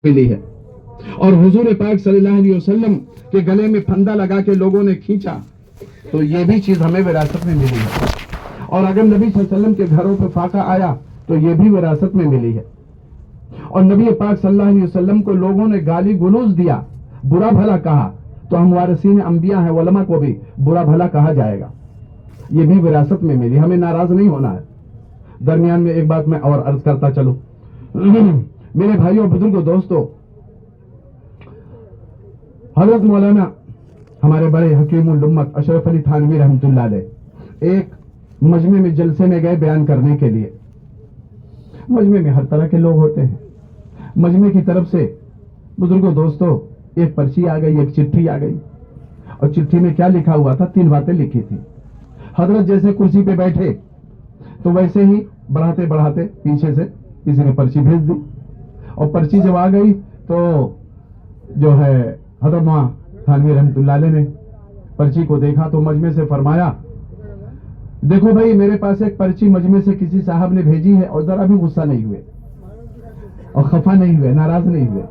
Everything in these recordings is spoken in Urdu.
ملی ہے. اور حضور پاک صلی اللہ علیہ وسلم کے گلے میں پھندا لگا کے لوگوں نے کھینچا تو یہ بھی چیز ہمیں وراثت میں ملی ہے. اور اگر نبی صلی اللہ علیہ وسلم کے گھروں پہ فاقہ آیا تو یہ بھی وراثت میں ملی ہے. اور نبی پاک صلی اللہ علیہ وسلم کو لوگوں نے گالی گلوز دیا, برا بھلا کہا, تو ہم وارثین انبیاء ہیں, علماء کو بھی برا بھلا کہا جائے گا. یہ بھی وراثت میں ملی, ہمیں ناراض نہیں ہونا ہے. درمیان میں ایک بات میں اور عرض کرتا چلوں. میرے بھائیوں, بزرگوں, دوستوں, حضرت مولانا ہمارے بڑے حکیم الامت اشرف علی تھانوی رحمۃ اللہ علیہ ایک مجمع میں جلسے میں گئے بیان کرنے کے لیے. مجمع میں ہر طرح کے لوگ ہوتے ہیں. مجمع کی طرف سے بزرگوں, دوستوں, ایک پرچی آ گئی, ایک چٹھی آ گئی, اور چٹھی میں کیا لکھا ہوا تھا؟ 3 باتیں لکھی تھی. حضرت جیسے کرسی پہ بیٹھے تو ویسے ہی بڑھاتے بڑھاتے پیچھے سے کسی نے پرچی بھیج دی, اور پرچی جب آ گئی تو جو ہے حضرت مولانا تھانوی رحمۃ اللہ علیہ نے پرچی کو دیکھا تو مجمع سے فرمایا, دیکھو بھائی, میرے پاس ایک پرچی مجمع سے کسی صاحب نے بھیجی ہے, اور ذرا بھی غصہ نہیں ہوئے اور خفا نہیں ہوئے, ناراض نہیں ہوئے.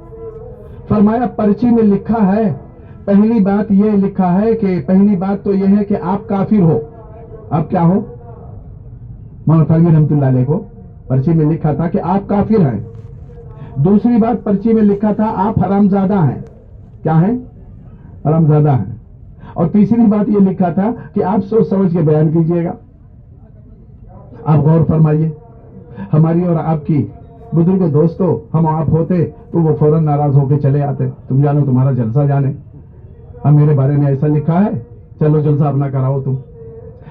فرمایا پرچی میں لکھا ہے, پہلی بات یہ لکھا ہے کہ پہلی بات تو یہ ہے کہ آپ کافر ہو. آپ کیا ہو؟ مولانا تھانوی رحمۃ اللہ علیہ کو پرچی میں لکھا تھا کہ آپ کافر ہیں. دوسری بات پرچی میں لکھا تھا آپ حرامزادہ ہیں. کیا ہیں؟ حرامزادہ ہیں. اور تیسری بات یہ لکھا تھا کہ آپ سوچ سمجھ کے بیان کیجئے گا. آپ غور فرمائیے, ہماری اور آپ کی بزرگوں, دوستوں, ہم آپ ہوتے تو وہ فوراً ناراض ہو کے چلے آتے, تم جانو تمہارا جلسہ جانے, اب میرے بارے میں ایسا لکھا ہے, چلو جلسہ اپنا کراؤ تم.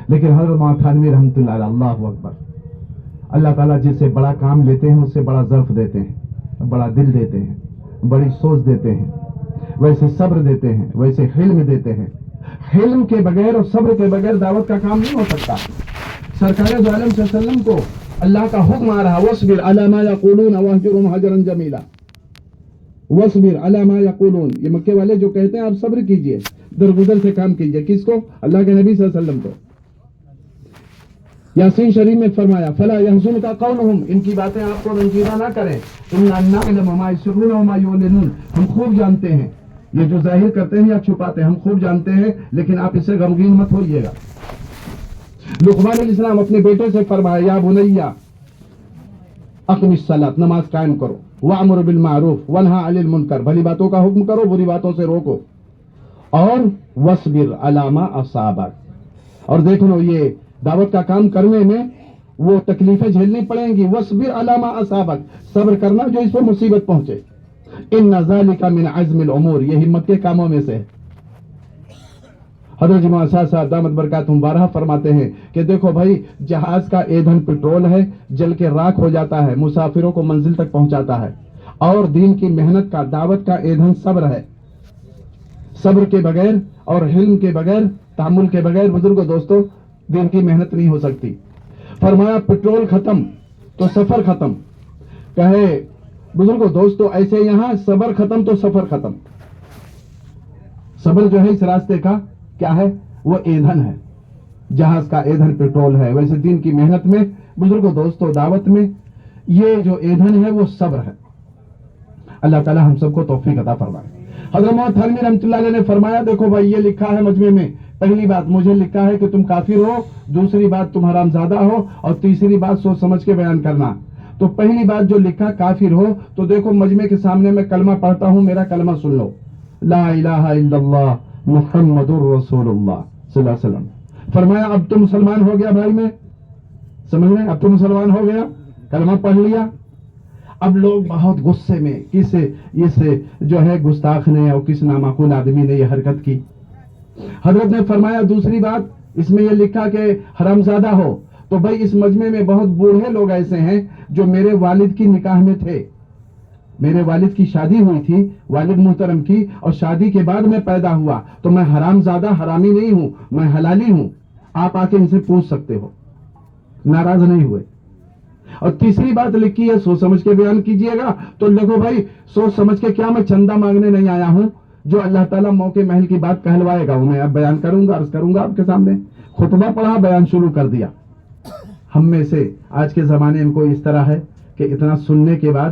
لیکن حضرت مولانا تھانوی رحمۃ اللہ علیہ, اللہ اکبر, اللہ تعالیٰ جس سے بڑا کام لیتے ہیں اس سے بڑا ظرف دیتے ہیں, بڑا دل دیتے ہیں, بڑی سوچ دیتے ہیں, ویسے صبر دیتے ہیں, ویسے حلم دیتے ہیں. حلم کے بغیر اور صبر کے بغیر دعوت کا کام نہیں ہو سکتا. سرکار دو عالم صلی اللہ علیہ وسلم کو اللہ کا حکم آ رہا, وَاصْبِرْ عَلَىٰ مَا يَقُولُونَ وَاهْجُرْهُمْ هَجْرًا جَمِيلًا. وَاصْبِرْ عَلَىٰ مَا يَقُولُونَ, یہ مکے والے جو کہتے ہیں آپ صبر کیجئے, درگزر سے کام کیجئے. کس کو؟ اللہ کے نبی صلی اللہ علیہ وسلم کو. یاسین شریف میں فرمایا, فَلَا يَحْزُنْكَ قَوْلُهُمْ, ان کی باتیں آپ کو رنجیدہ نہ کریں. إِنَّا نَعْلَمُ مَا يُسِرُّونَ وَمَا يُعْلِنُونَ, ہم خوب جانتے ہیں یہ جو ظاہر کرتے ہیں یا چھپاتے ہیں, ہم خوب جانتے ہیں, لیکن آپ اس سے غمگین مت ہوئیے گا. لقمان علیہ السلام اپنے بیٹے سے فرمایا, یا بنیا اقم الصلاۃ, نماز قائم کرو, وامر بالمعروف وانہا عن المنکر, بھلی باتوں کا حکم کرو, بری باتوں سے روکو, اور واصبر علی ما اصابک. اور دیکھ لو, یہ دعوت کا کام کرنے میں وہ تکلیفیں جھیلنی پڑیں گی. واصبر علی ما اصابک, صبر کرنا جو اس پہ مصیبت پہنچے. ان ذالک من عزم الامور, یہ ہمت کے کاموں میں سے ہے. حضرت مولانا شاہ صاحب دامت برکاتہم بارہا فرماتے ہیں کہ دیکھو بھائی, جہاز کا ایندھن پٹرول ہے, جل کے راکھ ہو جاتا ہے, مسافروں کو منزل تک پہنچاتا ہے. اور دین کی محنت کا, دعوت کا ایندھن صبر ہے. صبر کے بغیر اور حلم کے بغیر, تحمل کے بغیر بزرگوں, دوستوں, دین کی محنت نہیں ہو سکتی. فرمایا پٹرول ختم تو سفر ختم. کہے بزرگوں, دوستوں, ایسے یہاں صبر ختم تو سفر ختم. صبر جو ہے اس راستے کا کیا ہے؟ وہ ایندھن ہے, جہاز کا ایندھن پٹرول ہے. ویسے دین کی محنت میں بزرگوں, دوستوں, دعوت میں یہ جو ایندھن ہے وہ صبر ہے. اللہ تعالی ہم سب کو توفیق عطا فرمائے. حضرت مولانا تھانوی رحمۃ اللہ علیہ نے فرمایا, دیکھو بھائی, یہ لکھا ہے مجمع میں, پہلی بات مجھے لکھا ہے کہ تم کافر ہو, دوسری بات تم حرامزادہ ہو, اور تیسری بات سوچ سمجھ کے بیان کرنا. تو پہلی بات جو لکھا کافر ہو, تو دیکھو مجمع کے سامنے میں کلمہ پڑھتا ہوں, میرا کلمہ سن لو, لا الہ الا اللہ محمد الرسول اللہ صلی اللہ علیہ وسلم. فرمایا اب تو مسلمان ہو گیا بھائی, میں سمجھ رہے ہیں, اب تو مسلمان ہو گیا, کلمہ پڑھ لیا. اب لوگ بہت غصے میں, اس جو ہے گستاخ نے اور کس نامعقول آدمی نے یہ حرکت کی. حضرت نے فرمایا دوسری بات, اس میں یہ لکھا کہ حرامزادہ ہو. تو بھائی اس مجمع میں بہت بوڑھے لوگ ایسے ہیں جو میرے والد کی نکاح میں تھے, میرے والد کی شادی ہوئی تھی, والد محترم کی, اور شادی کے بعد میں پیدا ہوا. تو میں حرامزادہ, حرامی نہیں ہوں, میں حلالی ہوں. آپ آ کے ان سے پوچھ سکتے ہو. ناراض نہیں ہوئے. اور تیسری بات لکھی ہے, سوچ سمجھ کے بیان کیجئے گا. تو دیکھو بھائی, سوچ سمجھ کے کیا, میں چندہ مانگنے نہیں آیا ہوں. جو اللہ تعالیٰ موقع محل کی بات کہلوائے گا وہ میں اب بیان کروں گا, عرض کروں گا آپ کے سامنے. خطبہ پڑھا, بیان شروع کر دیا. ہم میں سے آج کے زمانے میں کوئی اس طرح ہے کہ اتنا سننے کے بعد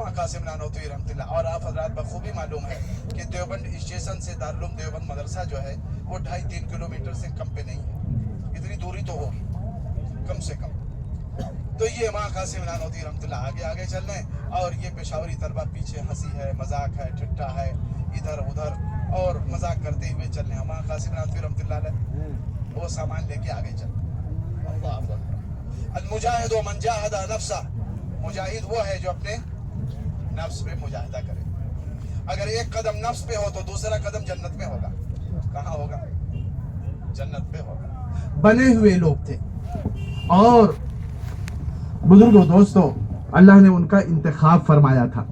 وہاں قاسم نانوتوی رحمۃ اللہ. اور آپ حضرات بخوبی معلوم ہے کہ دیوبند اسٹیشن سے دارالعلوم دیوبند مدرسہ جو ہے وہ 2.5-3 کلومیٹر سے کم پہ نہیں ہے. اتنی دوری تو ہوگی کم سے کم. تو یہ وہاں قاسم نانوتوی رحمۃ اللہ آگے چل رہے ہیں اور یہ پشاوری طلبہ پیچھے ہنسی ہے، مذاق ہے، ٹھٹا ہے، ادھر ادھر اور مذاق کرتے ہوئے چل رہے ہیں. وہاں قاسم نانوتوی رحمۃ اللہ علیہ وہ سامان لے کے آگے چل رہے ہیں. اللہ اکبر. المجاہد من جاہد نفسہ، مجاہد وہ ہے جو اپنے نفس پہ مجاہدہ کرے. اگر ایک قدم نفس پہ ہو تو دوسرا قدم جنت میں ہوگا. کہاں ہوگا؟ جنت پہ ہوگا. بنے ہوئے لوگ تھے اور بزرگوں دوستوں اللہ نے ان کا انتخاب فرمایا تھا.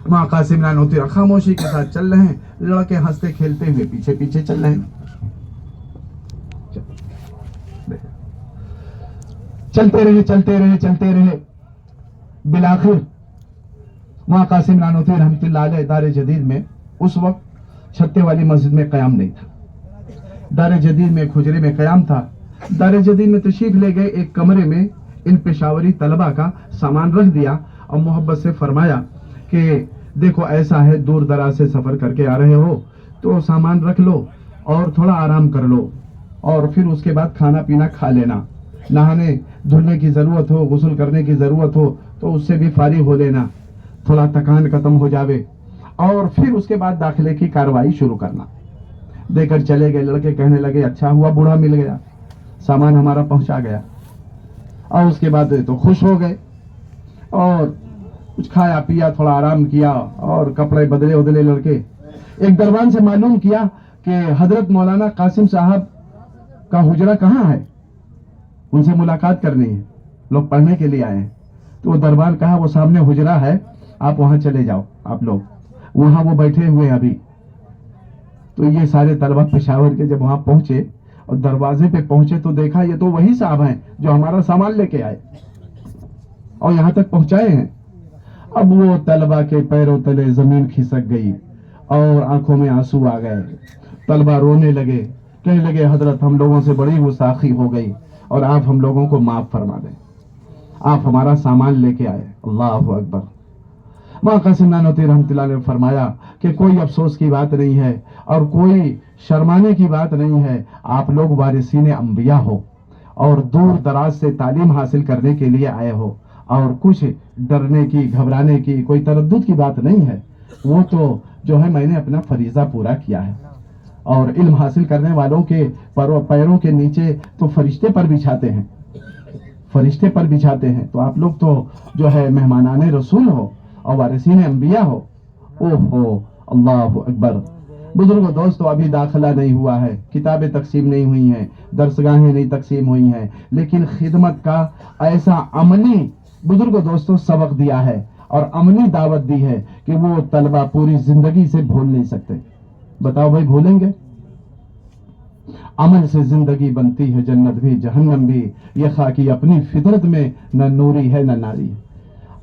وہاں قاسم نانوتوی خاموشی کے ساتھ چل رہے ہیں، لڑکے ہنستے کھیلتے ہوئے پیچھے پیچھے چل رہے ہیں. چلتے رہے بالآخر وہاں قاسم نانوتوی رحمۃ اللہ علیہ دار جدید میں اس وقت چھتے والی مسجد میں قیام نہیں تھا. دار جدید میں ایک حجرے میں قیام تھا. دار جدید میں تشریف لے گئے. ایک کمرے میں ان پشاوری طلبہ کا سامان رکھ دیا اور محبت سے فرمایا کہ دیکھو ایسا ہے، دور دراز سے سفر کر کے آ رہے ہو تو سامان رکھ لو اور تھوڑا آرام کر لو اور پھر اس کے بعد کھانا پینا کھا لینا. نہانے دھلنے کی ضرورت ہو، غسل کرنے کی ضرورت ہو تو اس سے بھی فارغ ہو لینا، تھوڑا تکان ختم ہو جاوے اور پھر اس کے بعد داخلے کی کارروائی شروع کرنا. دے کر چلے گئے. لڑکے کہنے لگے اچھا ہوا بوڑھا مل گیا، سامان ہمارا پہنچا گیا. اور اس کے بعد تو خوش ہو گئے اور کچھ کھایا پیا، تھوڑا آرام کیا اور کپڑے بدلے لڑکے. ایک دربان سے معلوم کیا کہ حضرت مولانا قاسم صاحب کا حجرہ کہاں ہے، ان سے ملاقات کرنی ہے، لوگ پڑھنے کے لیے آئے ہیں. تو وہ دربان کہا وہ سامنے حجرہ ہے، آپ وہاں چلے جاؤ. آپ لوگ وہاں وہ بیٹھے ہوئے ابھی. تو یہ سارے طلبہ پشاور کے جب وہاں پہنچے اور دروازے پہ پہنچے تو دیکھا یہ تو وہی صاحب ہیں جو ہمارا سامان لے کے آئے اور یہاں تک پہنچائے ہیں. اب وہ طلبہ کے پیروں تلے زمین کھسک گئی اور آنکھوں میں آنسو آ گئے. طلبہ رونے لگے، کہنے لگے حضرت ہم لوگوں سے بڑی گستاخی ہو گئی اور آپ ہم لوگوں کو معاف فرما دیں، آپ ہمارا سامان لے کے آئے. اللہ اکبر. وہاں قاسم نانوتوی رحمۃ اللہ نے فرمایا کہ کوئی افسوس کی بات نہیں ہے اور کوئی شرمانے کی بات نہیں ہے. آپ لوگ وارثین انبیاء ہو اور دور دراز سے تعلیم حاصل کرنے کے لیے آئے ہو اور کچھ ڈرنے کی، گھبرانے کی، کوئی تردد کی بات نہیں ہے. وہ تو جو ہے میں نے اپنا فریضہ پورا کیا ہے اور علم حاصل کرنے والوں کے پیروں کے نیچے تو فرشتے پر بچھاتے ہیں، فرشتے پر بچھاتے ہیں. تو آپ لوگ تو جو ہے مہمانان رسول ہو اور وارثین انبیاء ہو. اوہو اللہ اکبر. بزرگوں دوستو ابھی داخلہ نہیں ہوا ہے، کتابیں تقسیم نہیں ہوئی ہیں، درسگاہیں نہیں تقسیم ہوئی ہیں، لیکن خدمت کا ایسا عملی بزرگوں دوستو سبق دیا ہے اور عملی دعوت دی ہے کہ وہ طلبہ پوری زندگی سے بھول نہیں سکتے. بتاؤ بھائی بھولیں گے؟ عمل سے زندگی بنتی ہے، جنت بھی جہنم بھی. یہ خاکی اپنی فطرت میں نہ نوری ہے نہ ناری ہے.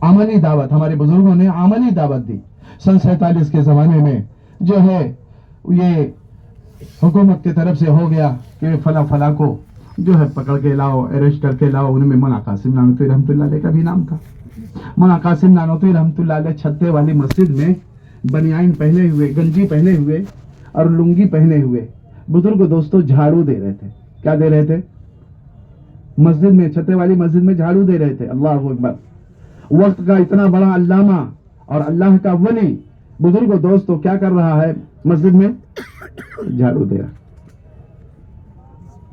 عملی دعوت ہمارے بزرگوں نے عملی دعوت دی. 47 کے زمانے میں جو ہے یہ حکومت کی طرف سے ہو گیا کہ فلاں کو جو ہے پکڑ کے لاؤ، اریسٹ کر کے لاؤ. ان میں مولانا قاسم نانوتوی رحمۃ اللہ علیہ کا بھی نام تھا. مولانا قاسم نانوتوی رحمۃ اللہ علیہ چھتے والی مسجد میں بنیان پہنے ہوئے، گنجی پہنے ہوئے اور لنگی پہنے ہوئے بزرگ دوستوں جھاڑو دے رہے تھے. کیا دے رہے تھے؟ مسجد میں، چھتے والی مسجد میں جھاڑو دے رہے تھے. اللہ اکبر. وقت کا اتنا بڑا علامہ اور اللہ کا ولی بزرگ دوستوں کیا کر رہا ہے؟ مسجد میں جھاڑو دے رہا.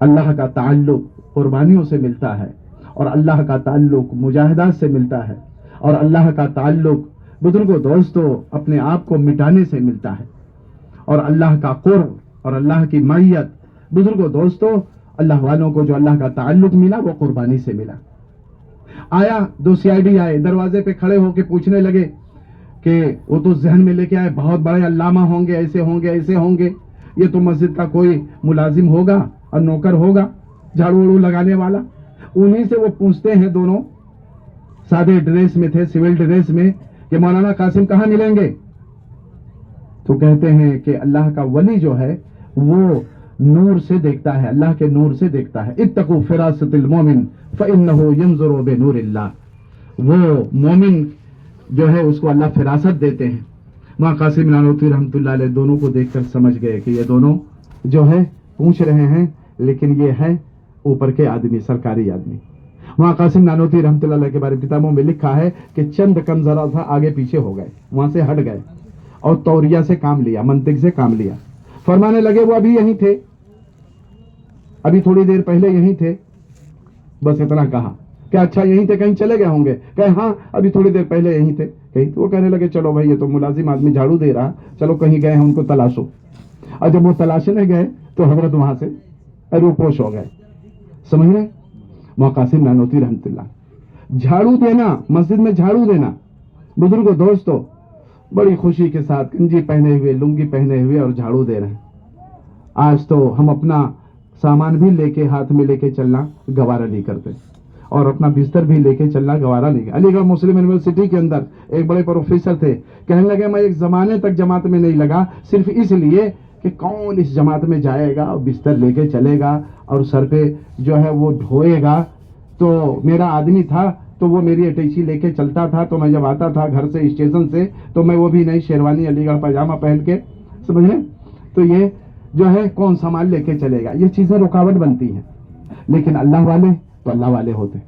اللہ کا تعلق قربانیوں سے ملتا ہے اور اللہ کا تعلق مجاہدات سے ملتا ہے اور اللہ کا تعلق بزرگوں دوستوں اپنے آپ کو مٹانے سے ملتا ہے اور اللہ کا قرب اور اللہ کی معیت بزرگوں دوستوں اللہ والوں کو جو اللہ کا تعلق ملا وہ قربانی سے ملا. آیا 2 CID آئے، دروازے پہ کھڑے ہو کے پوچھنے لگے کہ وہ تو ذہن میں لے کے آئے بہت بڑے علامہ ہوں گے، ایسے ہوں گے ایسے ہوں گے، یہ تو مسجد کا کوئی ملازم ہوگا اور نوکر ہوگا جھاڑو وڑو لگانے والا. انہی سے وہ پوچھتے ہیں، دونوں سادے ڈریس میں تھے، سول ڈریس میں، کہ مولانا قاسم کہاں ملیں گے؟ تو کہتے ہیں کہ اللہ کا ولی جو ہے وہ نور سے دیکھتا ہے، اللہ کے نور سے دیکھتا ہے. اتقوا فراست المومن فإنه ينظر بنور اللہ. وہ مومن جو ہے اس کو اللہ فراست دیتے ہیں. وہاں قاسم نانوتوی رحمۃ اللہ علیہ دونوں کو دیکھ کر سمجھ گئے کہ یہ دونوں جو ہے پوچھ رہے ہیں لیکن یہ ہے اوپر کے آدمی، سرکاری آدمی. وہاں قاسم نانوتوی رحمۃ اللہ علیہ کے بارے میں کتابوں میں لکھا ہے کہ چند کم ذرا تھا آگے پیچھے ہو گئے، وہاں سے ہٹ گئے اور توریہ سے کام لیا، منطق سے کام لیا. فرمانے لگے وہ ابھی یہیں تھے، ابھی تھوڑی دیر پہلے یہیں تھے، بس اتنا کہا کہ اچھا یہیں تھے، کہیں چلے گئے ہوں گے؟ کہ ہاں ابھی تھوڑی دیر پہلے یہیں تھے. کہیں تو وہ کہنے لگے چلو بھائی یہ تو ملازم آدمی جھاڑو دے رہا، چلو کہیں گئے ہیں ان کو تلاشو. اور جب وہ تلاشنے گئے تو حضرت وہاں سے روپوش ہو گئے. سمجھ رہے؟ قاسم نانوتوی رحمۃ اللہ، جھاڑو دینا، مسجد میں جھاڑو دینا، بزرگوں دوستو بڑی خوشی کے ساتھ گنجی پہنے ہوئے، لنگی پہنے ہوئے اور جھاڑو دے رہے ہیں. آج تو ہم اپنا سامان بھی لے کے ہاتھ میں لے کے چلنا گوارا نہیں کرتے اور اپنا بستر بھی لے کے چلنا گوارا نہیں. علی گڑھ مسلم یونیورسٹی کے اندر ایک بڑے پروفیسر تھے، کہنے لگے میں ایک زمانے تک جماعت میں نہیں لگا صرف اس لیے کہ کون اس جماعت میں جائے گا اور بستر لے کے چلے گا اور سر پہ جو ہے وہ ڈھوئے گا. تو میرا آدمی تھا تو وہ میری اٹیچی لے کے چلتا تھا، تو میں جب آتا تھا گھر سے اسٹیشن سے تو میں وہ بھی نئی شیروانی علی گڑھ پاجامہ پہن کے، سمجھ رہے؟ تو یہ جو ہے کون سامان لے کے چلے گا، یہ چیزیں رکاوٹ بنتی ہیں. لیکن اللہ والے تو اللہ والے ہوتے.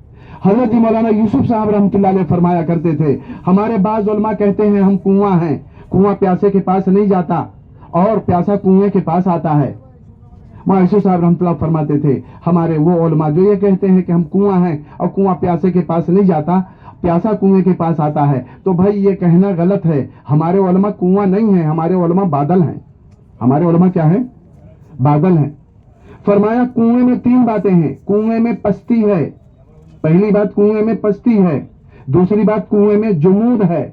حضرت مولانا یوسف صاحب رحمۃ اللہ علیہ فرمایا کرتے تھے، ہمارے بعض علماء کہتے ہیں ہم کنواں ہیں، کنواں پیاسے کے پاس نہیں جاتا اور پیاسا کنویں کے پاس آتا ہے. یوسف صاحب رحمۃ اللہ فرماتے تھے ہمارے وہ علماء جو یہ کہتے ہیں کہ ہم کنواں ہیں اور کنواں پیاسے کے پاس نہیں جاتا، پیاسا کنویں کے پاس آتا ہے، تو بھائی یہ کہنا غلط ہے. ہمارے علماء کنواں نہیں ہیں، ہمارے علماء بادل ہیں. ہمارے علماء کیا ہیں؟ بادل ہیں. فرمایا کنویں میں 3 باتیں ہیں. کنویں میں پستی ہے، پہلی بات کنویں میں پستی ہے، دوسری بات کنویں میں جمود ہے،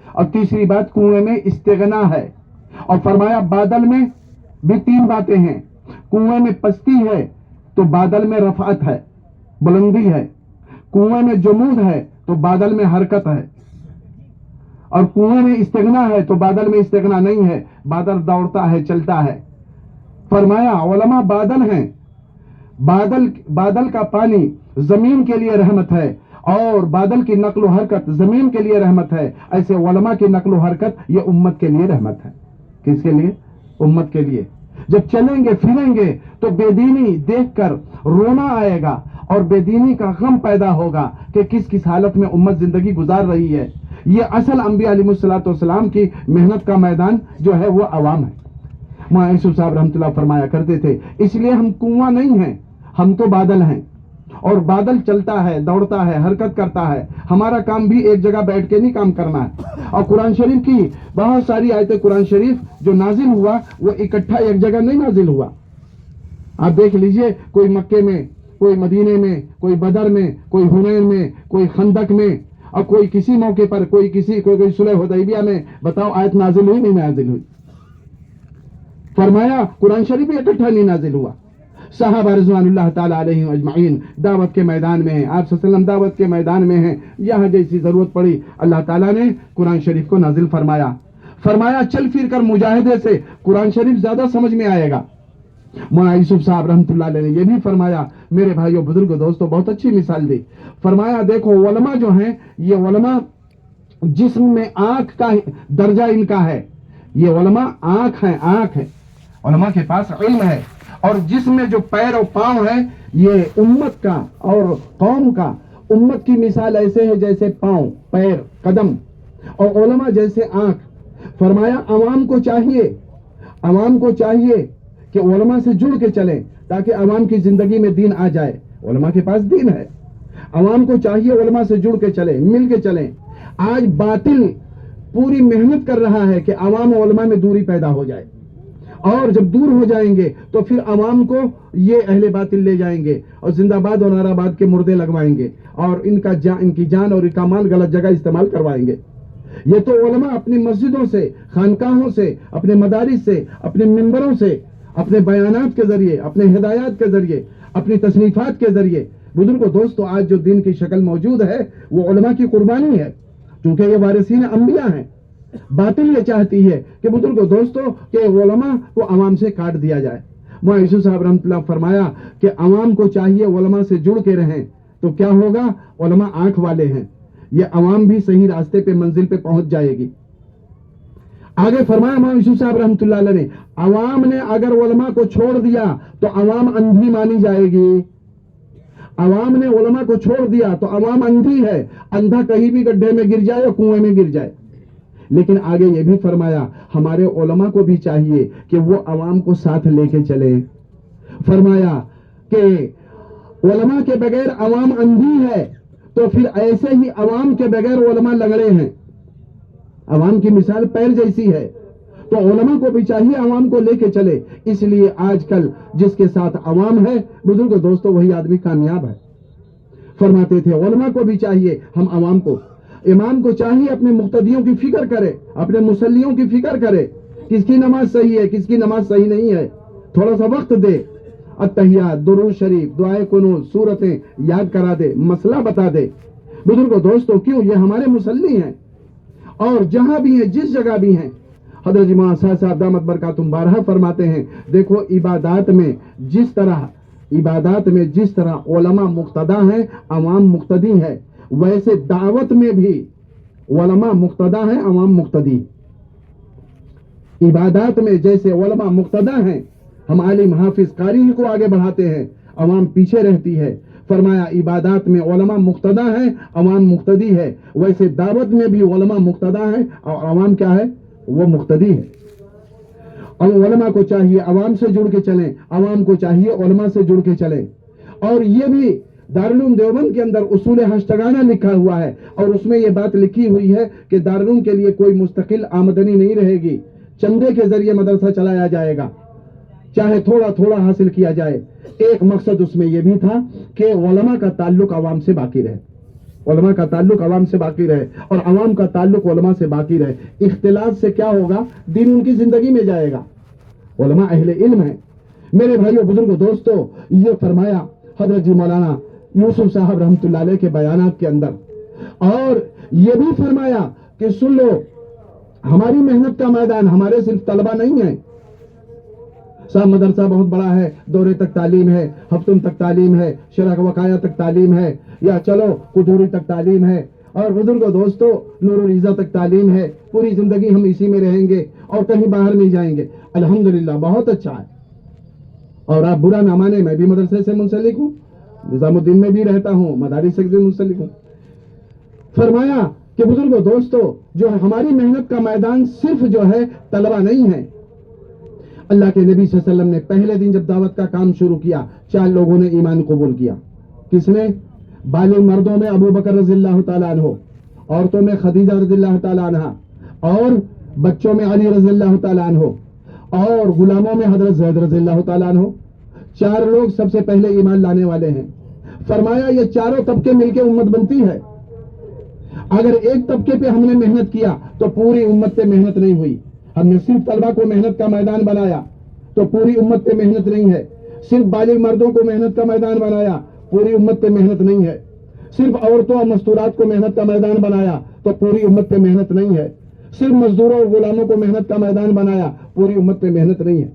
اور تیسری بات کنویں میں استغنا ہے. اور فرمایا بادل میں بھی 3 باتیں ہیں. کنویں میں پستی ہے تو بادل میں رفعت ہے، بلندی ہے. کنویں میں جمود ہے تو بادل میں حرکت ہے، اور کنویں میں استغنا ہے تو بادل میں استغنا نہیں ہے، بادل دوڑتا ہے، چلتا ہے. فرمایا علماء بادل ہیں، بادل کا پانی زمین کے لیے رحمت ہے اور بادل کی نقل و حرکت زمین کے لیے رحمت ہے. ایسے علماء کی نقل و حرکت یہ امت کے لیے رحمت ہے. کس کے لیے؟ امت کے لیے. جب چلیں گے پھریں گے تو بے دینی دیکھ کر رونا آئے گا اور بے دینی کا غم پیدا ہوگا کہ کس کس حالت میں امت زندگی گزار رہی ہے. یہ اصل انبیاء علیہ الصلوۃ والسلام کی محنت کا میدان جو ہے وہ عوام ہے. یوسف صاحب رحمۃ اللہ فرمایا کرتے تھے اس لیے ہم کنواں نہیں ہیں، ہم تو بادل ہیں، اور بادل چلتا ہے، دوڑتا ہے، حرکت کرتا ہے. ہمارا کام بھی ایک جگہ بیٹھ کے نہیں کام کرنا ہے. اور قرآن شریف کی بہت ساری آیتیں، قرآن شریف جو نازل ہوا وہ اکٹھا ایک جگہ نہیں نازل ہوا. آپ دیکھ لیجئے، کوئی مکے میں، کوئی مدینے میں، کوئی بدر میں، کوئی حنین میں، کوئی خندق میں، اور کوئی کسی موقع پر، کوئی صلح حدیبیہ میں. بتاؤ آیت نازل ہوئی نہیں نازل ہوئی؟ فرمایا قرآن شریف بھی اکٹھا نہیں نازل ہوا. صحابہ رضوان اللہ تعالی علیہم اجمعین دعوت کے میدان میں ہیں، آپ صلی اللہ علیہ وسلم دعوت کے میدان میں ہیں. یہاں جیسی ضرورت پڑی اللہ تعالیٰ نے قرآن شریف کو نازل فرمایا چل پھر کر مجاہدے سے قرآن شریف زیادہ سمجھ میں آئے گا. مولانا یوسف صاحب رحمۃ اللہ علیہ نے یہ بھی فرمایا. میرے بھائیوں بزرگوں دوستوں بہت اچھی مثال دی. فرمایا دیکھو علماء جو ہیں یہ علماء جسم میں آنکھ کا درجہ ان کا ہے. یہ علماء آنکھ ہیں، آنکھ ہے، علماء کے پاس علم ہے. اور جسم میں جو پیر اور پاؤں ہے یہ امت کا اور قوم کا. امت کی مثال ایسے ہے جیسے پاؤں، پیر، قدم، اور علماء جیسے آنکھ. فرمایا عوام کو چاہیے کہ علماء سے جڑ کے چلیں تاکہ عوام کی زندگی میں دین آ جائے. علماء کے پاس دین ہے، عوام کو چاہیے علماء سے جڑ کے چلیں، مل کے چلیں. آج باطل پوری محنت کر رہا ہے کہ عوام و علماء میں دوری پیدا ہو جائے، اور جب دور ہو جائیں گے تو پھر عوام کو یہ اہل باطل لے جائیں گے اور زندہ باد اور نعرہ باد کے مردے لگوائیں گے اور ان کی جان اور کا مال غلط جگہ استعمال کروائیں گے. یہ تو علماء اپنی مسجدوں سے، خانقاہوں سے، اپنے مدارس سے، اپنے منبروں سے، اپنے بیانات کے ذریعے، اپنے ہدایات کے ذریعے، اپنی تصنیفات کے ذریعے. بزرگوں دوستو آج جو دین کی شکل موجود ہے وہ علماء کی قربانی ہے، کیونکہ یہ وارثین انبیاء ہیں. باطل یہ چاہتی ہے کہ بزرگوں دوستو کہ علماء کو عوام سے کاٹ دیا جائے. مولانا یوسف صاحب رحمۃ اللہ فرمایا کہ عوام کو چاہیے علماء سے جڑ کے رہیں. تو کیا ہوگا؟ علماء آنکھ والے ہیں. یہ عوام بھی صحیح راستے پہ منزل پہ پہنچ جائے گی. آگے فرمایا امام یوسف صاحب رحمۃ اللہ علیہ نے, عوام نے اگر علماء کو چھوڑ دیا تو عوام اندھی مانی جائے گی. عوام نے علماء کو چھوڑ دیا تو عوام اندھی ہے, اندھا کہیں بھی گڈھے میں گر جائے اور کنویں میں گر جائے. لیکن آگے یہ بھی فرمایا ہمارے علماء کو بھی چاہیے کہ وہ عوام کو ساتھ لے کے چلے. فرمایا کہ علماء کے بغیر عوام اندھی ہے تو پھر ایسے ہی عوام کے بغیر علماء لنگڑے ہیں. عوام کی مثال پیر جیسی ہے, تو علماء کو بھی چاہیے عوام کو لے کے چلے. اس لیے آج کل جس کے ساتھ عوام ہے بزرگ دوستو وہی آدمی کامیاب ہے. فرماتے تھے علماء کو بھی چاہیے ہم عوام کو, امام کو چاہیے اپنے مقتدیوں کی فکر کرے, اپنے مصلیوں کی فکر کرے, کس کی نماز صحیح ہے کس کی نماز صحیح نہیں ہے, تھوڑا سا وقت دے, التحیات, درود شریف, دعائے قنوت, سورتیں یاد کرا دے, مسئلہ بتا دے. بزرگوں دوستو کیوں, یہ ہمارے مصلی ہیں اور جہاں بھی ہیں جس جگہ بھی ہیں. حضرت امام صاحب دامت برکاتہم بارہا فرماتے ہیں دیکھو عبادات میں جس طرح علماء مقتدا ہیں عوام مقتدی ہے, ویسے دعوت میں بھی علماء مقتدا ہیں عوام مقتدی. عبادات میں جیسے علماء مقتدا ہیں, ہم عالم حافظ قاری کو آگے بڑھاتے ہیں, عوام پیچھے رہتی ہے. فرمایا عبادات میں علماء مقتدا ہیں عوام مقتدی ہے, ویسے دعوت میں بھی علماء مقتدا ہیں اور عوام کیا ہے وہ مقتدی ہے. اور علماء کو چاہیے عوام سے جڑ کے چلیں, عوام کو چاہیے علماء سے جڑ کے چلیں. اور یہ بھی دارالعلوم دیوبند کے اندر اصول ہشتگانہ لکھا ہوا ہے اور اس میں یہ بات لکھی ہوئی ہے کہ دارالعلوم کے لیے کوئی مستقل آمدنی نہیں رہے گی, چندے کے ذریعے مدرسہ چلایا جائے گا, چاہے تھوڑا تھوڑا حاصل کیا جائے. ایک مقصد اس میں یہ بھی تھا کہ علماء کا تعلق عوام سے باقی رہے, علماء کا تعلق عوام سے باقی رہے اور عوام کا تعلق علماء سے باقی رہے. اختلاط سے کیا ہوگا, دین ان کی زندگی میں جائے گا. علماء اہل علم ہیں. میرے بھائیو بزرگوں دوستو, یہ فرمایا حضرت جی مولانا یوسف صاحب رحمۃ اللہ علیہ کے بیانات کے اندر, اور یہ بھی فرمایا کہ سن لو ہماری محنت کا میدان ہمارے صرف طلبہ نہیں ہیں. صاحب مدرسہ بہت بڑا ہے, دورے تک تعلیم ہے, ہفتم تک تعلیم ہے, شرح وقایہ تک تعلیم ہے, یا چلو قدوری تک تعلیم ہے, اور بزرگوں دوستو نور الرضا تک تعلیم ہے. پوری زندگی ہم اسی میں رہیں گے اور کہیں باہر نہیں جائیں گے. الحمدللہ بہت اچھا ہے. اور آپ برا نہ مانے, میں بھی مدرسے سے منسلک ہوں, نظام الدین میں بھی رہتا ہوں, مدارس سے بھی منسلک ہوں. فرمایا کہ بزرگوں دوستو جو ہماری محنت کا میدان صرف جو ہے طلبہ نہیں ہے. اللہ کے نبی صلی اللہ علیہ وسلم نے پہلے دن جب دعوت کا کام شروع کیا 4 لوگوں نے ایمان قبول کیا. کس نے؟ بالغ مردوں میں ابو بکر رضی اللہ تعالیٰ عنہ, عورتوں میں خدیجہ رضی اللہ تعالیٰ عنہ, اور بچوں میں علی رضی اللہ تعالیٰ عنہ, اور غلاموں میں حضرت زید رضی اللہ تعالیٰ عنہ. 4 لوگ سب سے پہلے ایمان لانے والے ہیں. فرمایا یہ چاروں طبقے مل کے امت بنتی ہے. اگر ایک طبقے پہ ہم نے محنت کیا تو پوری امت پہ محنت نہیں ہوئی. ہم نے صرف طلبہ کو محنت کا میدان بنایا تو پوری امت پہ محنت نہیں ہے. صرف بالغ مردوں کو محنت کا میدان بنایا, پوری امت پہ محنت نہیں ہے. صرف عورتوں اور مستورات کو محنت کا میدان بنایا تو پوری امت پہ محنت نہیں ہے. صرف مزدوروں اور غلاموں کو محنت کا میدان بنایا, پوری امت پہ محنت نہیں ہے.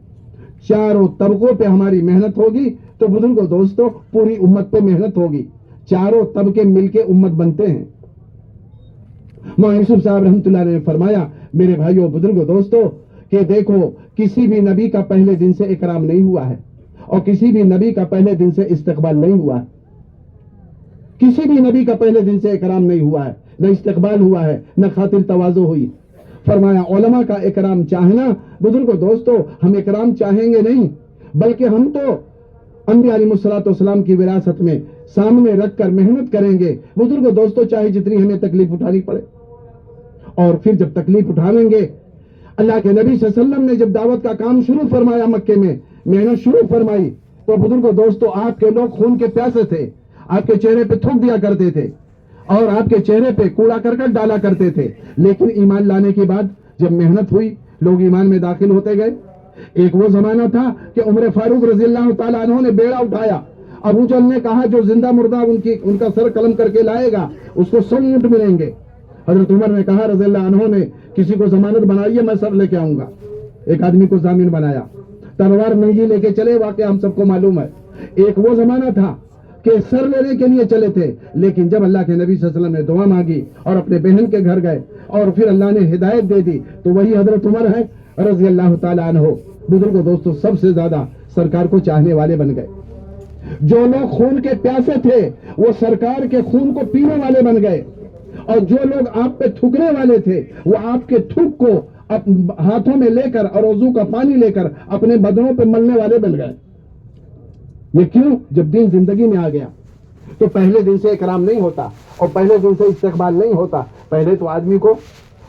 چاروں طبقوں پہ ہماری محنت ہوگی تو بزرگوں دوستو پوری امت پہ محنت ہوگی. چاروں طبقے مل کے امت بنتے ہیں. مولانا یوسف صاحب رحمۃ اللہ علیہ نے فرمایا میرے بھائیوں بزرگوں دوستو کہ دیکھو کسی بھی نبی کا پہلے دن سے اکرام نہیں ہوا ہے اور کسی بھی نبی کا پہلے دن سے استقبال نہیں ہوا ہے. کسی بھی نبی کا پہلے دن سے اکرام نہیں ہوا ہے, نہ استقبال ہوا ہے, نہ خاطر تواضع ہوئی. فرمایا علماء کا اکرام چاہنا بزرگوں دوستو, ہم اکرام چاہیں گے نہیں بلکہ ہم تو انبیاء علیہ الصلوۃ والسلام کی وراثت میں سامنے رکھ کر محنت کریں گے. بزرگوں دوستو چاہے جتنی ہمیں تکلیف اٹھانی پڑے, اور پھر جب تکلیف اٹھائیں گے, اللہ کے نبی صلی اللہ علیہ وسلم نے جب دعوت کا کام شروع فرمایا مکے میں, محنت شروع فرمائی, تو بزرگوں دوستو آپ کے لوگ خون کے پیاسے تھے, آپ کے چہرے پہ تھوک دیا کرتے تھے اور آپ کے چہرے پہ کوڑا کرکٹ ڈالا کرتے تھے. لیکن ایمان لانے کے بعد جب محنت ہوئی لوگ ایمان میں داخل ہوتے گئے. ایک وہ زمانہ تھا کہ عمر فاروق رضی اللہ تعالیٰ عنہ نے بیڑا اٹھایا. ابو جہل نے کہا جو زندہ مردہ ان کا سر قلم کر کے لائے گا اس کو 100 اونٹ ملیں گے. حضرت عمر نے کہا رضی اللہ عنہ نے کسی کو ضمانت بنائیے میں سر لے کے آؤں گا. ایک آدمی کو ضامن بنایا, تلوار ننگی لے کے چلے. واقعہ ہم سب کو معلوم ہے. ایک وہ زمانہ تھا کہ سر لینے کے لیے چلے تھے، لیکن جب اللہ کے نبی صلی اللہ علیہ وسلم نے دعا مانگی اور اپنے بہن کے گھر گئے اور پھر اللہ نے ہدایت دے دی تو وہی حضرت عمر ہے رضی اللہ تعالیٰ عنہ، بزرگوں دوستوں، سب سے زیادہ سرکار کو چاہنے والے بن گئے۔ جو لوگ خون کے پیاسے تھے وہ سرکار کے خون کو پینے والے بن گئے، اور جو لوگ آپ پہ تھوکنے والے تھے وہ آپ کے تھوک کو ہاتھوں میں لے کر اور وضو کا پانی لے کر اپنے بدنوں پہ ملنے والے بن گئے۔ یہ کیوں؟ جب دین زندگی میں آ گیا تو پہلے دن سے اکرام نہیں ہوتا اور پہلے دن سے استقبال نہیں ہوتا، پہلے تو آدمی کو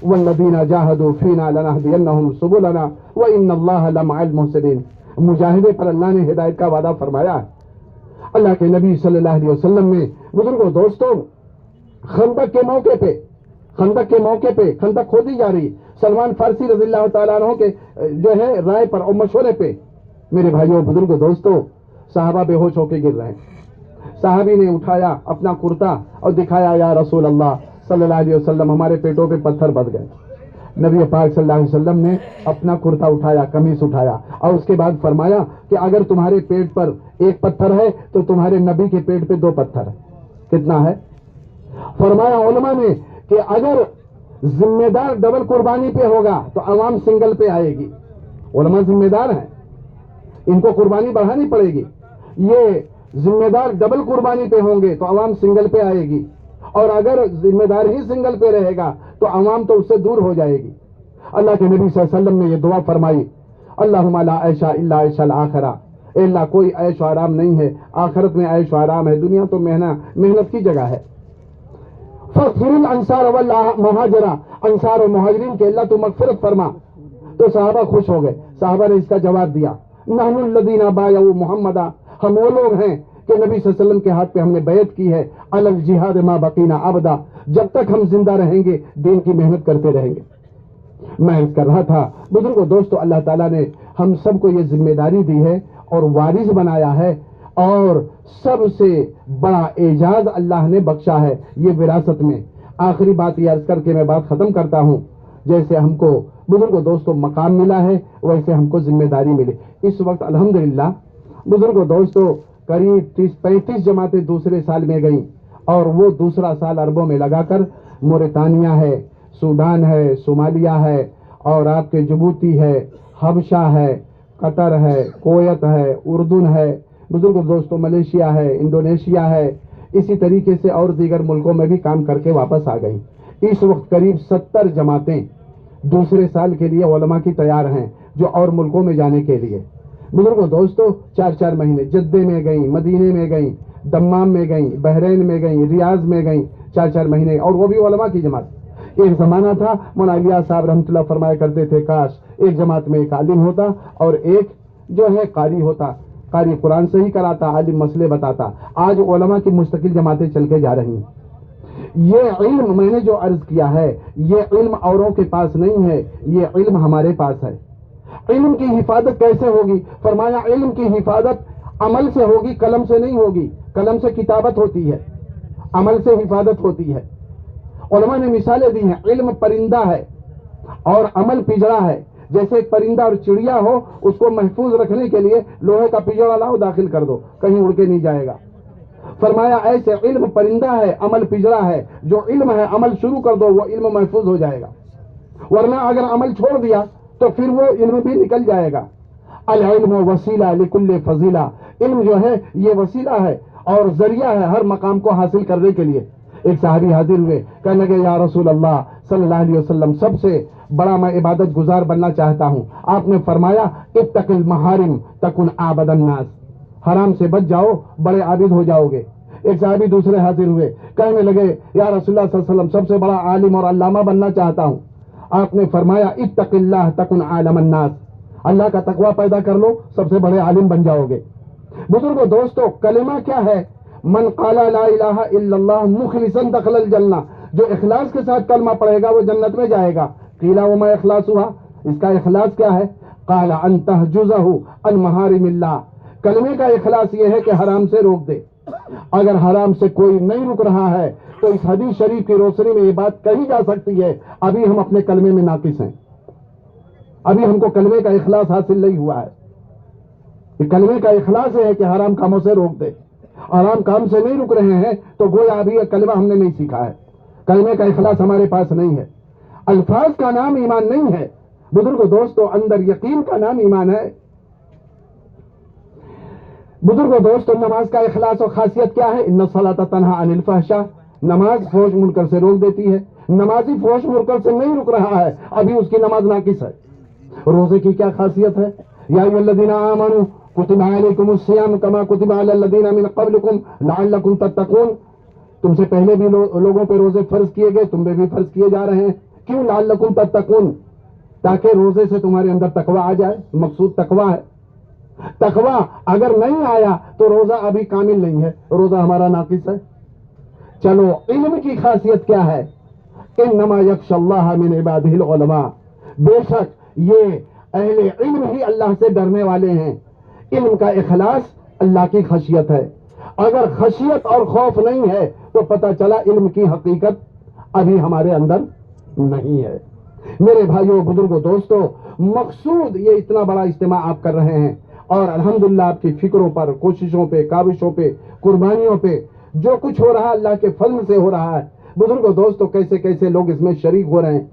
والذین جاہدوا فینا لنہدینہم سبلنا وان اللہ لمع المحسنین، مجاہدے پر اللہ نے ہدایت کا وعدہ فرمایا ہے۔ اللہ کے نبی صلی اللہ علیہ وسلم نے، بزرگوں دوستوں، خندق کے موقع پہ خندق کھودی جا رہی، سلمان فارسی رضی اللہ تعالیٰ عنہ کے جو ہے رائے پر اور مشورے پہ، میرے بھائیوں بزرگوں دوستوں، صحابہ بے ہوش ہو کے گر رہے ہیں۔ صحابی نے اٹھایا اپنا کرتا اور دکھایا، یا رسول اللہ صلی اللہ علیہ وسلم، ہمارے پیٹوں پہ پتھر بد گئے۔ نبی پاک صلی اللہ علیہ وسلم نے اپنا کرتا اٹھایا، قمیص اٹھایا اور اس کے بعد فرمایا کہ اگر تمہارے پیٹ پر ایک پتھر ہے تو تمہارے نبی کے پیٹ پہ 2 پتھر ہے۔ کتنا ہے؟ فرمایا علماء نے کہ اگر ذمہ دار ڈبل قربانی پہ ہوگا تو عوام سنگل پہ آئے گی۔ علماء ذمہ دار ہیں، ان کو قربانی بڑھانی پڑے گی۔ یہ ذمہ دار ڈبل قربانی پہ ہوں گے تو عوام سنگل پہ آئے گی، اور اگر ذمہ دار ہی سنگل پہ رہے گا تو عوام تو اس سے دور ہو جائے گی۔ اللہ کے نبی صلی اللہ علیہ وسلم نے یہ دعا فرمائی، اللہم لا عیش الا عیش الاخرہ، اے اللہ کوئی عیش و آرام نہیں ہے، آخرت میں عیش و آرام ہے، دنیا تو محنت کی جگہ ہے۔ فاغفر الانصار والمہاجرہ، انصار و مہاجرین کے اللہ تو مغفرت فرما۔ تو صحابہ خوش ہو گئے۔ صحابہ نے اس کا جواب دیا، نحن الذین بایعوا محمدا، ہم وہ لوگ ہیں کہ نبی صلی اللہ علیہ وسلم کے ہاتھ پہ ہم نے بیعت کی ہے، علی الجہاد ما بقینا ابدا، جب تک ہم زندہ رہیں گے دین کی محنت کرتے رہیں گے۔ میں کر رہا تھا بزرگوں دوستو، اللہ تعالیٰ نے ہم سب کو یہ ذمہ داری دی ہے اور وارث بنایا ہے، اور سب سے بڑا اعزاز اللہ نے بخشا ہے یہ وراثت میں۔ آخری بات یہ عرض کر کے میں بات ختم کرتا ہوں، جیسے ہم کو بزرگوں دوستو مقام ملا ہے ویسے ہم کو ذمہ داری ملی۔ اس وقت الحمدللہ بزرگوں دوستو قریب 30-35 جماعتیں دوسرے سال میں گئیں، اور وہ دوسرا سال عربوں میں لگا کر موریتانیہ ہے، سوڈان ہے، صومالیہ ہے، اور آپ کے جبوتی ہے، حبشہ ہے، قطر ہے، کویت ہے، اردن ہے، بزرگوں دوستو ملیشیا ہے، انڈونیشیا ہے، اسی طریقے سے اور دیگر ملکوں میں بھی کام کر کے واپس آ گئیں۔ اس وقت قریب 70 جماعتیں دوسرے سال کے لیے علماء کی تیار ہیں جو اور ملکوں میں جانے کے لیے۔ بزرگوں دوستو 4-4 مہینے جدے میں گئیں، مدینے میں گئیں، دمام میں گئیں، بحرین میں گئیں، ریاض میں گئیں، 4-4 مہینے، اور وہ بھی علماء کی جماعت۔ ایک زمانہ تھا مولانا الیاس صاحب رحمۃ اللہ فرمایا کرتے تھے، کاش ایک جماعت میں ایک عالم ہوتا اور ایک جو ہے قاری ہوتا، قاری قرآن صحیح کراتا، عالم مسئلے بتاتا۔ آج علماء کی مستقل جماعتیں چل کے جا رہی ہیں۔ یہ علم میں نے جو عرض کیا ہے، یہ علم اوروں کے پاس نہیں ہے، یہ علم ہمارے پاس ہے۔ علم کی حفاظت کیسے ہوگی؟ فرمایا علم کی حفاظت عمل سے ہوگی، قلم سے نہیں ہوگی۔ قلم سے کتابت ہوتی ہے، عمل سے حفاظت ہوتی ہے۔ علماء نے مثالیں دی ہیں، علم پرندہ ہے اور عمل پجڑا ہے۔ جیسے ایک پرندہ اور چڑیا ہو، اس کو محفوظ رکھنے کے لیے لوہے کا پجڑا لاؤ، داخل کر دو، کہیں اڑ کے نہیں جائے گا۔ فرمایا ایسے علم پرندہ ہے، عمل پجڑا ہے۔ جو علم ہے عمل شروع کر دو، وہ علم محفوظ ہو جائے گا، ورنہ اگر عمل چھوڑ دیا تو پھر وہ علم بھی نکل جائے گا۔ العلم وسیلہ لکل فضیلہ، علم جو ہے یہ وسیلہ ہے اور ذریعہ ہے ہر مقام کو حاصل کرنے کے لیے۔ ایک صحابی حاضر ہوئے، کہنے لگے یا رسول اللہ صلی اللہ علیہ وسلم، سب سے بڑا میں عبادت گزار بننا چاہتا ہوں۔ آپ نے فرمایا اتق المحارم تکن اعبد الناس، حرام سے بچ جاؤ، بڑے عابد ہو جاؤ گے۔ ایک صحابی دوسرے حاضر ہوئے، کہنے لگے یا رسول اللہ صلی اللہ علیہ وسلم، سب سے بڑا عالم اور علامہ بننا چاہتا ہوں۔ آپ نے فرمایا اتق اللہ تکن عالم الناس، اللہ کا تقوی پیدا کر لو، سب سے بڑے عالم بن جاؤ گے۔ بزرگوں دوستو کلمہ کیا ہے؟ من قال لا الہ الا اللہ مخلصا دخل الجنہ، جو اخلاص کے ساتھ کلمہ پڑھے گا وہ جنت میں جائے گا۔ قیل وما اخلاصھا، اس کا اخلاص کیا ہے؟ قال ان تحجزہ عن محارم اللہ، کلمے کا اخلاص یہ ہے کہ حرام سے روک دے۔ اگر حرام سے کوئی نہیں رک رہا ہے تو اس حدیث شریف کی روشنی میں یہ بات کہی جا سکتی ہے، ابھی ہم اپنے کلمے میں ناقص ہیں، ابھی ہم کو کلمے کا اخلاص حاصل نہیں ہوا ہے۔ یہ کلمے کا اخلاص ہے کہ حرام کاموں سے روک دے، اور ہم کام سے نہیں رک رہے ہیں تو گویا ابھی یہ کلمہ ہم نے نہیں سیکھا ہے، کلمے کا اخلاص ہمارے پاس نہیں ہے، الفاظ کا نام ایمان نہیں ہے بزرگوں دوستو، اندر یقین کا نام ایمان ہے۔ بزرگوں دوستو، نماز کا اخلاص اور خاصیت کیا ہے؟ ان الصلاۃ تنہا عن الفحشاء، نماز فحش منکر سے روک دیتی ہے۔ نمازی فحش منکر سے نہیں رک رہا ہے، ابھی اس کی نماز ناقص ہے۔ روزے کی کیا خاصیت ہے؟ یا ایھا الذین آمنوا کتب علیکم الصیام کما کتب علی الذین من قبلکم لعلکم تتقون، تم سے پہلے بھی لوگوں پہ روزے فرض کیے گئے، تم پہ بھی فرض کیے جا رہے ہیں، کیوں؟ لعلکم تتقون، تاکہ روزے سے تمہارے اندر تقویٰ آ جائے، مقصود تقویٰ ہے۔ تقویٰ اگر نہیں آیا تو روزہ ابھی کامل نہیں ہے، روزہ ہمارا ناقص ہے۔ چلو علم کی خاصیت کیا ہے؟ انما یخشی اللہ من عبادہ العلماء، بے شک یہ اہل علم ہی اللہ سے ڈرنے والے ہیں۔ علم کا اخلاص اللہ کی خشیت ہے، اگر خشیت اور خوف نہیں ہے تو پتہ چلا علم کی حقیقت ابھی ہمارے اندر نہیں ہے۔ میرے بھائیوں، بزرگوں، دوستوں، مقصود یہ اتنا بڑا اجتماع آپ کر رہے ہیں اور الحمدللہ آپ کی فکروں پر، کوششوں پہ، کاوشوں پہ، قربانیوں پہ جو کچھ ہو رہا ہے اللہ کے فضل سے ہو رہا ہے۔ بزرگوں، دوستوں، کیسے کیسے لوگ اس میں شریک ہو رہے ہیں۔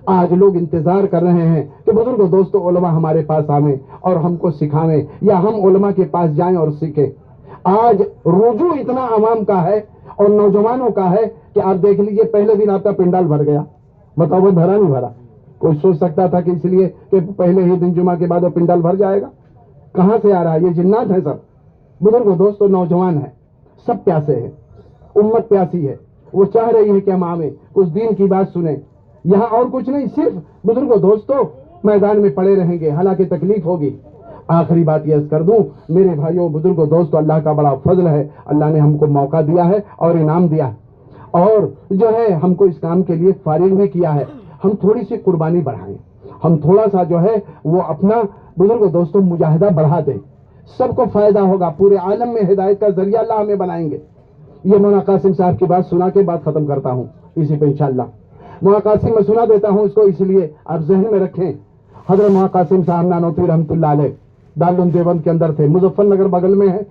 آج لوگ انتظار کر رہے ہیں کہ بزرگوں، دوستوں، علماء ہمارے پاس آویں اور ہم کو سکھاویں یا ہم علماء کے پاس جائیں اور سیکھیں۔ آج رجوع اتنا عوام کا ہے اور نوجوانوں کا ہے کہ آپ دیکھ لیجئے، پہلے دن آپ کا پنڈال بھر گیا، بتاؤ وہ بھرا نہیں بھرا؟ کوئی سوچ سکتا تھا کہ اس لیے کہ پہلے ہی دن جمعہ کے بعد وہ پنڈال بھر جائے گا؟ کہاں سے آ رہا ہے؟ یہ جنات ہیں سب۔ بزرگوں، دوستوں، نوجوان ہیں، سب پیاسے ہیں، امت پیاسی ہے، وہ چاہ رہی ہے کہ ہم آویں، کچھ دین کی بات سنیں۔ یہاں اور کچھ نہیں، صرف بزرگوں، دوستوں، میدان میں پڑے رہیں گے، حالانکہ تکلیف ہوگی۔ آخری بات یہ عرض کر دوں، میرے بھائیوں، بزرگوں، دوستوں، اللہ کا بڑا فضل ہے، اللہ نے ہم کو موقع دیا ہے اور انعام دیا ہے، اور جو ہے ہم کو اس کام کے لیے فارغ بھی کیا ہے۔ ہم تھوڑی سی قربانی بڑھائیں، ہم تھوڑا سا جو ہے وہ اپنا، بزرگوں، دوستوں، مجاہدہ بڑھا دیں، سب کو فائدہ ہوگا، پورے عالم میں ہدایت کا ذریعہ اللہ ہمیں بنائیں گے۔ یہ مولانا قاسم صاحب کی بات سنا کے بات ختم کرتا ہوں اسی پہ انشاءاللہ۔ مولانا قاسم میں سنا دیتا ہوں اس کو، اس لیے آپ ذہن میں رکھیں۔ حضرت مولانا قاسم صاحب نانوتوی رحمۃ اللہ علیہ دارالعلوم دیوبند کے اندر تھے، مظفر نگر بغل میں ہے،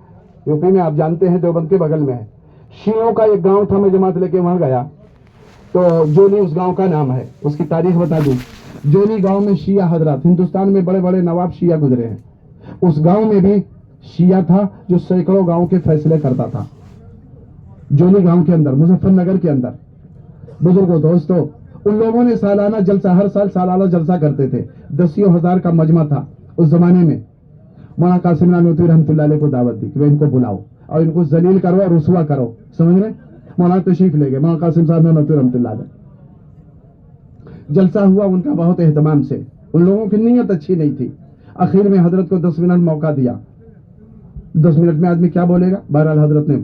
یو پی میں، آپ جانتے ہیں دیوبند کے بغل میں ہے۔ شیعوں کا ایک گاؤں تھا، میں جماعت لے کے وہاں گیا تو جولی اس گاؤں کا نام ہے، اس کی تاریخ بتا دوں۔ جولی گاؤں میں شیعہ حضرات، ہندوستان میں بڑے بڑے نواب شیعہ گزرے ہیں، اس گاؤں میں بھی شیعہ تھا جو سینکڑوں گاؤں کے فیصلے کرتا تھا، جولی گاؤں کے اندر، مظفر نگر کے اندر۔ بزرگوں، دوستوں، ان لوگوں نے سالانہ جلسہ، ہر سال سالانہ جلسہ کرتے تھے، 10,000 کا مجمع تھا اس زمانے میں۔ مولانا قاسم نانوتوی رحمۃ اللہ علیہ کو دعوت دی کہ ان کو بلاؤ اور ان کو ذلیل کرو اور رسوا کرو، سمجھ رہے؟ مولانا تشریف لے گئے، مولانا قاسم صاحب نانوتوی رحمۃ اللہ علیہ۔ جلسہ ہوا ان کا بہت اہتمام سے، ان لوگوں کی نیت اچھی نہیں تھی۔ آخر میں حضرت کو 10 منٹ موقع دیا، 10 منٹ میں آدمی کیا بولے گا؟ بہرحال حضرت نے،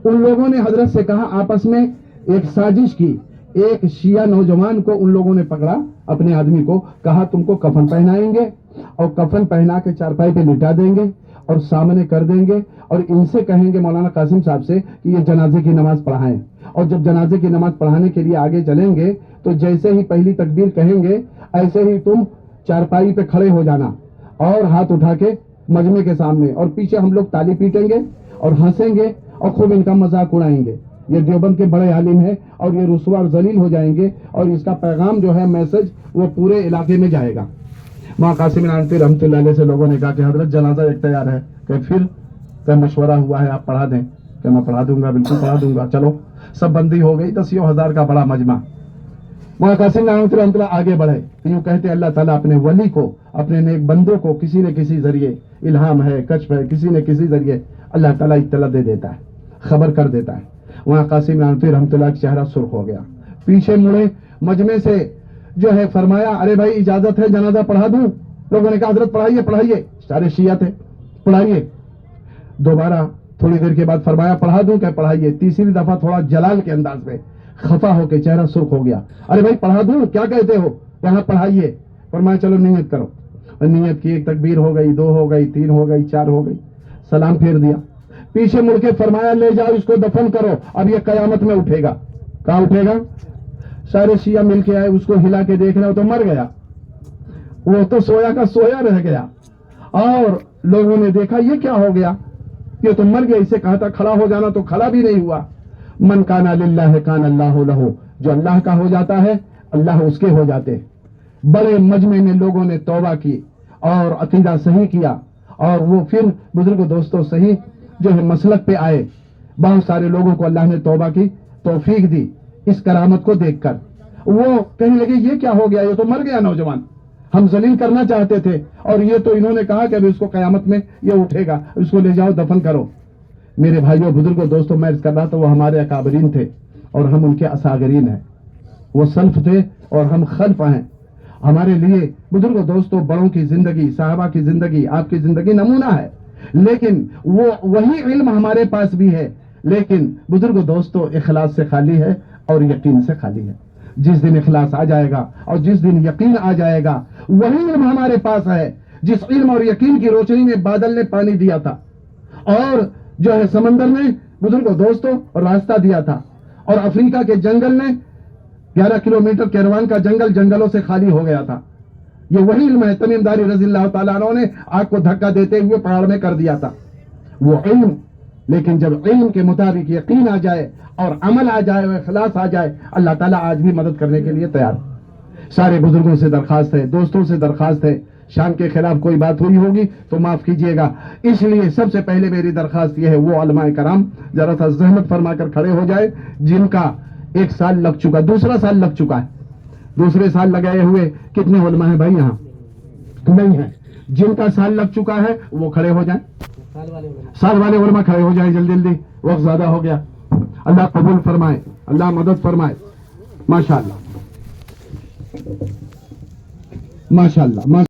ان لوگوں نے حضرت سے کہا، آپس میں ایک سازش کی، ایک شیعہ نوجوان کو ان لوگوں نے پکڑا، اپنے آدمی کو، کہا تم کو کفن پہنائیں گے اور کفن پہنا کے چارپائی پہ لٹا دیں گے اور سامنے کر دیں گے، اور ان سے کہیں گے مولانا قاسم صاحب سے کہ یہ جنازے کی نماز پڑھائیں، اور جب جنازے کی نماز پڑھانے کے لیے آگے چلیں گے تو جیسے ہی پہلی تکبیر کہیں گے ایسے ہی تم چارپائی پہ کھڑے ہو جانا اور ہاتھ اٹھا کے مجمع کے سامنے، اور پیچھے ہم لوگ تالی پیٹیں گے اور ہنسیں گے اور خوب ان کا مذاق اڑائیں گے۔ یہ دیوبند کے بڑے عالم ہیں اور یہ رسوا اور ذلیل ہو جائیں گے، اور اس کا پیغام جو ہے، میسج، وہ پورے علاقے میں جائے گا۔ مولانا قاسم نانوتوی رحمۃ اللہ علیہ سے لوگوں نے کہا کہ حضرت جنازہ ایک تیار ہے، کہ پھر کہ مشورہ ہوا ہے آپ پڑھا دیں، کہ میں پڑھا دوں گا، بالکل پڑھا دوں گا، چلو۔ سب بندی ہو گئی، 10,000 کا بڑا مجمع۔ مولانا قاسم نانوتوی رحمۃ اللہ آگے بڑھے، یوں کہتے اللہ تعالیٰ اپنے ولی کو، اپنے نیک بندوں کو کسی نہ کسی ذریعے، الہام ہے، کشف ہے، کسی نہ کسی ذریعے اللہ تعالیٰ اطلاع دے دیتا ہے، خبر کر دیتا ہے۔ وہاں قاسم نانوتوی رحمۃ اللہ کا چہرہ سرخ ہو گیا، پیچھے مڑے، مجمع سے جو ہے فرمایا، ارے بھائی اجازت ہے جنازہ پڑھا دوں؟ لوگوں نے کہا حضرت پڑھائیے پڑھائیے، سارے شیعہ تھے، پڑھائیے۔ دوبارہ تھوڑی دیر کے بعد فرمایا پڑھا دوں کہ پڑھائیے؟ تیسری دفعہ تھوڑا جلال کے انداز میں، خفا ہو کے چہرہ سرخ ہو گیا، ارے بھائی پڑھا دوں، کیا کہتے ہو؟ یہاں پڑھائیے۔ فرمایا چلو نیت کرو، اور نیت کی، ایک تکبیر ہو گئی، 2 ہو گئی، 3 ہو گئی، 4 ہو گئی، سلام پھیر دیا، پیچھے مڑ کے فرمایا لے جاؤ اس کو دفن کرو، اب یہ قیامت میں اٹھے گا۔ کہاں اٹھے گا؟ سارے شیعہ مل کے آئے، اس کو ہلا کے دیکھ رہے ہو تو مر گیا، وہ تو سویا کا سویا رہ گیا، اور لوگوں نے دیکھا یہ کیا ہو گیا، یہ تو مر گیا, اسے کہا تھا کھڑا ہو جانا تو کھڑا بھی نہیں ہوا. من کانا للہ کان اللہ لہو, جو اللہ کا ہو جاتا ہے اللہ اس کے ہو جاتے. بڑے مجمع میں لوگوں نے توبہ کی اور عقیدہ صحیح کیا, اور وہ پھر بزرگ دوستوں صحیح جو ہے مسلک پہ آئے. بہت سارے لوگوں کو اللہ نے توبہ کی توفیق دی اس کرامت کو دیکھ کر. وہ کہنے لگے یہ کیا ہو گیا, یہ تو مر گیا نوجوان, ہم ذلیل کرنا چاہتے تھے اور یہ تو انہوں نے کہا کہ ابھی اس کو قیامت میں یہ اٹھے گا, اس کو لے جاؤ دفن کرو. میرے بھائیوں بزرگوں دوستوں, میں عرض کر رہا تھا وہ ہمارے اکابرین تھے اور ہم ان کے اصاغرین ہیں. وہ سلف تھے اور ہم خلف ہیں. ہمارے لیے بزرگوں دوستوں بڑوں کی زندگی, صحابہ کی زندگی, آپ کی زندگی نمونہ ہے. لیکن وہ وہی علم ہمارے پاس بھی ہے, لیکن بزرگوں دوستوں اخلاص سے خالی ہے اور یقین سے خالی ہے. جس دن اخلاص آ جائے گا اور جس دن یقین آ جائے گا, وہی علم ہمارے پاس ہے جس علم اور یقین کی روشنی میں بادل نے پانی دیا تھا اور جو ہے سمندر نے بزرگوں دوستوں راستہ دیا تھا, اور افریقہ کے جنگل نے 11 کلومیٹر کیروان کا جنگل جنگلوں سے خالی ہو گیا تھا. یہ وہی علم ہے. تمیم داری رضی اللہ تعالیٰ عنہ نے آگ کو دھکا دیتے ہوئے پہاڑ میں کر دیا تھا وہ علم. لیکن جب علم کے مطابق یقین آ جائے اور عمل آ جائے اور اخلاص آ جائے, اللہ تعالیٰ آج بھی مدد کرنے کے لیے تیار. سارے بزرگوں سے درخواست ہے, دوستوں سے درخواست ہے, شان کے خلاف کوئی بات ہوئی ہوگی تو معاف کیجیے گا. اس لیے سب سے پہلے میری درخواست یہ ہے, وہ علماء کرام ذرا سا زحمت فرما کر کھڑے ہو جائے جن کا 1 سال لگ چکا, دوسرا سال لگ چکا ہے. دوسرے سال لگائے ہوئے کتنے علماء ہیں بھائی یہاں؟ نہیں ہے. جن کا سال لگ چکا ہے وہ کھڑے ہو جائیں, سال والے علماء کھڑے ہو جائیں جلدی جلدی, وقت زیادہ ہو گیا. اللہ قبول فرمائے, اللہ مدد فرمائے. ماشاءاللہ ماشاءاللہ.